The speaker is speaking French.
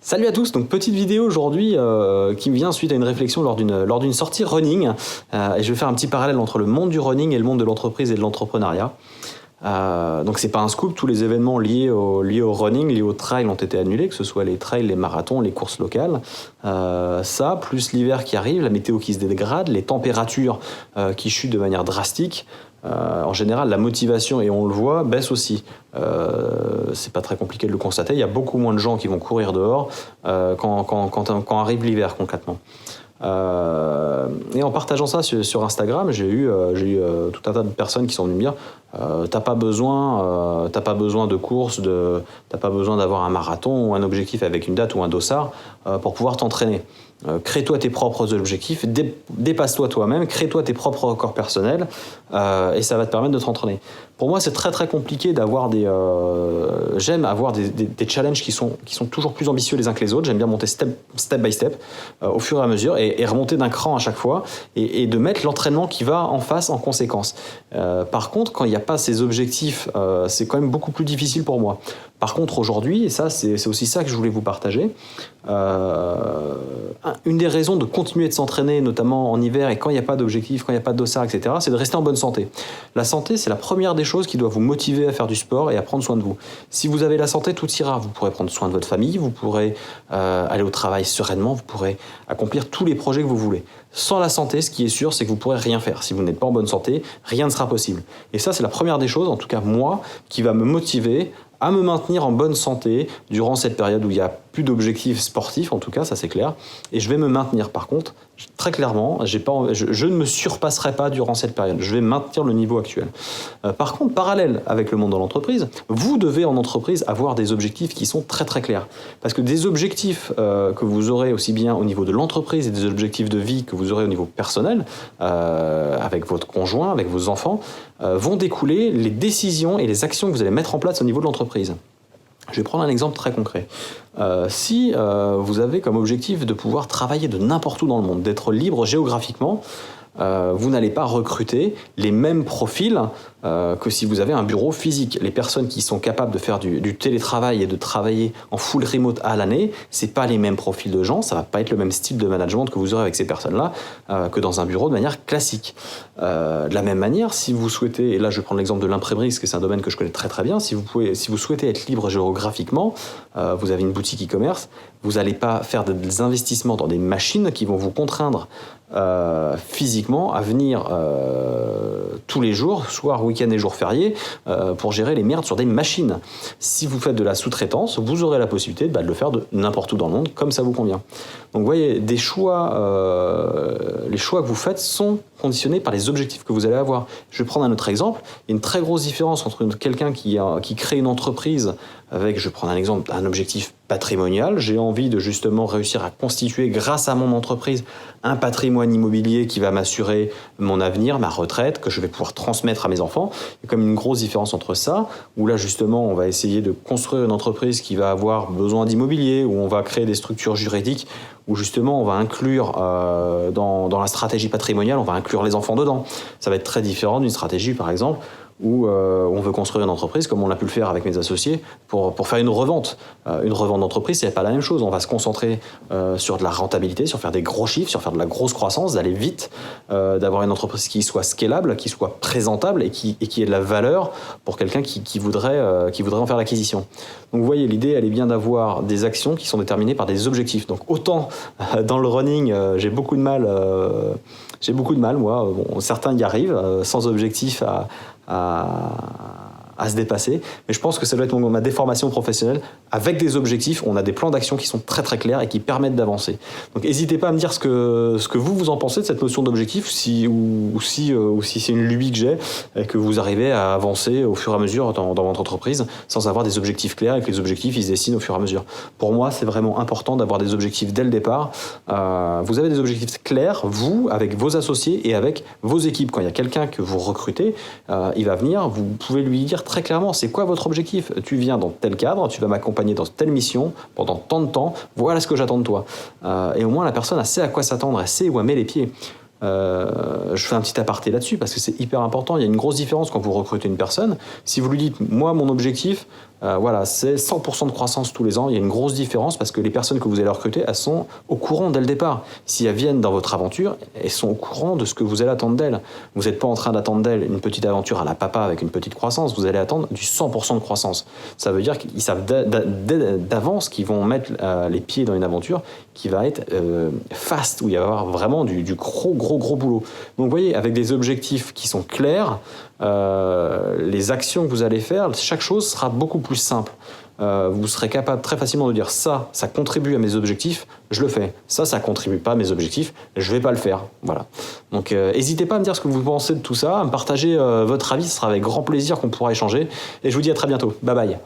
Salut à tous, donc petite vidéo aujourd'hui qui me vient suite à une réflexion lors d'une sortie running et je vais faire un petit parallèle entre le monde du running et le monde de l'entreprise et de l'entrepreneuriat. Donc c'est pas un scoop, tous les événements liés au running, liés au trail ont été annulés, que ce soit les trails, les marathons, les courses locales. Ça, plus l'hiver qui arrive, la météo qui se dégrade, les températures qui chutent de manière drastique. En général, la motivation, et on le voit, baisse aussi. C'est pas très compliqué de le constater. Il y a beaucoup moins de gens qui vont courir dehors quand arrive l'hiver, concrètement. Et en partageant ça sur Instagram, j'ai eu tout un tas de personnes qui sont venues me dire t'as pas besoin de course, t'as pas besoin d'avoir un marathon ou un objectif avec une date ou un dossard pour pouvoir t'entraîner. Crée-toi tes propres objectifs, dépasse-toi toi-même, crée-toi tes propres records personnels et ça va te permettre de t'entraîner. Pour moi, c'est très très compliqué d'avoir j'aime avoir des challenges qui sont toujours plus ambitieux les uns que les autres. J'aime bien monter step by step au fur et à mesure et remonter d'un cran à chaque fois et de mettre l'entraînement qui va en face en conséquence. Par contre, quand il n'y a pas ces objectifs, c'est quand même beaucoup plus difficile pour moi. Par contre, aujourd'hui, et ça c'est aussi ça que je voulais vous partager, une des raisons de continuer de s'entraîner, notamment en hiver et quand il n'y a pas d'objectif, quand il n'y a pas de dossard, etc., c'est de rester en bonne santé. La santé, c'est la première des choses qui doit vous motiver à faire du sport et à prendre soin de vous. Si vous avez la santé, tout ira. Vous pourrez prendre soin de votre famille, vous pourrez aller au travail sereinement, vous pourrez accomplir tous les projets que vous voulez. Sans la santé, ce qui est sûr, c'est que vous ne pourrez rien faire. Si vous n'êtes pas en bonne santé, rien ne sera possible. Et ça, c'est la première des choses, en tout cas moi, qui va me motiver à me maintenir en bonne santé durant cette période où il n'y a plus d'objectifs sportifs, en tout cas, ça c'est clair. Et je vais me maintenir. Par contre, très clairement, je ne me surpasserai pas durant cette période. Je vais maintenir le niveau actuel. Par contre, parallèle avec le monde de l'entreprise, vous devez en entreprise avoir des objectifs qui sont très très clairs. Parce que des objectifs que vous aurez aussi bien au niveau de l'entreprise et des objectifs de vie que vous aurez au niveau personnel, avec votre conjoint, avec vos enfants, vont découler les décisions et les actions que vous allez mettre en place au niveau de l'entreprise. Je vais prendre un exemple très concret. Si vous avez comme objectif de pouvoir travailler de n'importe où dans le monde, d'être libre géographiquement, vous n'allez pas recruter les mêmes profils que si vous avez un bureau physique. Les personnes qui sont capables de faire du télétravail et de travailler en full remote à l'année, c'est pas les mêmes profils de gens, ça va pas être le même style de management que vous aurez avec ces personnes-là que dans un bureau de manière classique. De la même manière, si vous souhaitez, et là je vais prendre l'exemple de l'imprimerie, parce que c'est un domaine que je connais très très bien, si vous souhaitez être libre géographiquement, vous avez une boutique e-commerce, vous n'allez pas faire des investissements dans des machines qui vont vous contraindre physiquement à venir tous les jours, soir, week-end et jours fériés, pour gérer les merdes sur des machines. Si vous faites de la sous-traitance, vous aurez la possibilité de le faire de n'importe où dans le monde, comme ça vous convient. Donc vous voyez, les choix que vous faites sont conditionnés par les objectifs que vous allez avoir. Je vais prendre un autre exemple. Il y a une très grosse différence entre quelqu'un qui crée une entreprise avec, je vais prendre un exemple, un objectif patrimonial. J'ai envie de justement réussir à constituer, grâce à mon entreprise, un patrimoine immobilier qui va m'assurer mon avenir, ma retraite, que je vais pouvoir transmettre à mes enfants. Il y a comme une grosse différence entre ça, où là justement on va essayer de construire une entreprise qui va avoir besoin d'immobilier, où on va créer des structures juridiques, où justement on va inclure dans la stratégie patrimoniale, on va inclure les enfants dedans. Ça va être très différent d'une stratégie par exemple où on veut construire une entreprise, comme on a pu le faire avec mes associés, pour faire une revente. Une revente d'entreprise, c'est pas la même chose. On va se concentrer sur de la rentabilité, sur faire des gros chiffres, sur faire de la grosse croissance, d'aller vite, d'avoir une entreprise qui soit scalable, qui soit présentable et qui ait de la valeur pour quelqu'un qui voudrait en faire l'acquisition. Donc vous voyez, l'idée, elle est bien d'avoir des actions qui sont déterminées par des objectifs. Donc autant dans le running, j'ai beaucoup de mal, moi. Bon, certains y arrivent sans objectif à se dépasser, mais je pense que ça doit être ma déformation professionnelle. Avec des objectifs, on a des plans d'action qui sont très très clairs et qui permettent d'avancer. Donc n'hésitez pas à me dire ce que vous en pensez de cette notion d'objectif, ou si c'est une lubie que j'ai et que vous arrivez à avancer au fur et à mesure dans votre entreprise sans avoir des objectifs clairs et que les objectifs ils se dessinent au fur et à mesure. Pour moi, c'est vraiment important d'avoir des objectifs dès le départ. Vous avez des objectifs clairs, vous, avec vos associés et avec vos équipes. Quand il y a quelqu'un que vous recrutez, il va venir, vous pouvez lui dire très clairement, c'est quoi votre objectif ? Tu viens dans tel cadre, tu vas m'accompagner dans telle mission pendant tant de temps, voilà ce que j'attends de toi. Et au moins la personne elle sait à quoi s'attendre, elle sait où elle met les pieds. Je fais un petit aparté là-dessus parce que c'est hyper important. Il y a une grosse différence quand vous recrutez une personne. Si vous lui dites, moi mon objectif Voilà, c'est 100% de croissance tous les ans. Il y a une grosse différence parce que les personnes que vous allez recruter, elles sont au courant dès le départ. Si elles viennent dans votre aventure, elles sont au courant de ce que vous allez attendre d'elles. Vous n'êtes pas en train d'attendre d'elles une petite aventure à la papa avec une petite croissance, vous allez attendre du 100% de croissance. Ça veut dire qu'ils savent d'avance qu'ils vont mettre les pieds dans une aventure qui va être fast, où il va y avoir vraiment du gros boulot. Donc vous voyez, avec des objectifs qui sont clairs, les actions que vous allez faire, chaque chose sera beaucoup plus simple. Vous serez capable très facilement de dire ça contribue à mes objectifs, je le fais. Ça contribue pas à mes objectifs, je vais pas le faire. Voilà. Donc n'hésitez pas à me dire ce que vous pensez de tout ça, à me partager votre avis, ce sera avec grand plaisir qu'on pourra échanger. Et je vous dis à très bientôt. Bye bye.